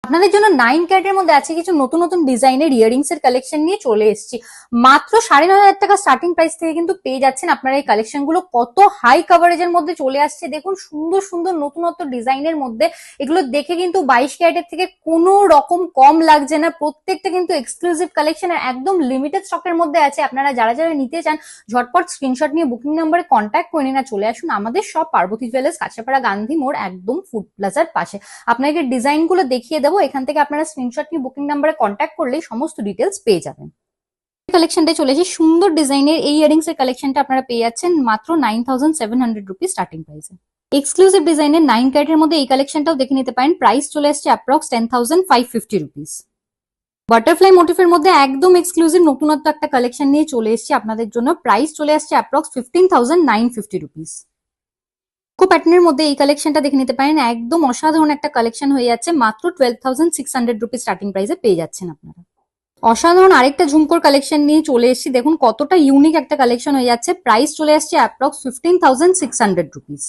আপনাদের জন্য 9 ক্যারেটের মধ্যে আছে কিছু নতুন নতুন ডিজাইনের ইয়ারিংস এর কালেকশন নিয়ে চলে এসেছি। মাত্র 9,500 টাকা স্টার্টিং প্রাইস থেকে কিন্তু পেয়ে যাচ্ছেন আপনারা এই কালেকশন গুলো। কত হাই কভারেজের মধ্যে চলে আসছে দেখুন, সুন্দর সুন্দর নতুনত্ব ডিজাইনের মধ্যে। এগুলো দেখে কিন্তু 22 ক্যারেটের থেকে কোনো রকম কম লাগছে না। প্রত্যেকটা কিন্তু এক্সক্লুসিভ কালেকশন, একদম লিমিটেড স্টকের মধ্যে আছে। আপনারা যারা যারা নিতে চান ঝটপট স্ক্রিনশট নিয়ে বুকিং নাম্বারে কন্ট্যাক্ট করে নিয়ে চলে আসুন আমাদের সব পার্বতী জুয়েলার্স, কাঁচরাপাড়া গান্ধী মোড়, একদম ফুড প্লাজার পাশে। আপনাকে ডিজাইন গুলো দেখিয়ে দেবো, এখান থেকে আপনারা স্ক্রিনশট নিয়ে বুকিং নাম্বারে কন্ট্যাক্ট করলেই সমস্ত ডিটেলস পেয়ে যাবেন। কালেকশনটা চলেছে সুন্দর ডিজাইনের এই ইয়ারিংস এর কালেকশনটা আপনারা পেয়ে যাচ্ছেন মাত্র 9,700 রুপিস স্টার্টিং প্রাইসে। এক্সক্লুসিভ ডিজাইনের 9 ক্যারেটের মধ্যে এই কালেকশনটাও দেখে নিতে পারেন। প্রাইস চলে আসছে অ্যাপ্রক্স 10,550 রুপিস। বাটারফ্লাই মোটিফের মধ্যে একদম এক্সক্লুসিভ নতুনত্ব একটা কালেকশন নিয়ে চলে এসেছি আপনাদের জন্য। প্রাইস চলে আসছে অ্যাপ্রক্স 15,950 রুপিস। প্যাটার্নের মধ্যে এই কালেকশনটা দেখে নিতে পারেন। একদম অসাধারণ একটা কালেকশন হয়ে যাচ্ছে, মাত্র 12,600 রুপিস স্টার্টিং প্রাইসে পেয়ে যাচ্ছেন আপনারা। অসাধারণ আরেকটা ঝুমকোর কালেকশন নিয়ে চলে এসেছি, দেখুন কতটা ইউনিক একটা কালেকশন হয়ে যাচ্ছে। প্রাইস চলে আসছে অ্যাপ্রক্স 15,600 রুপিস।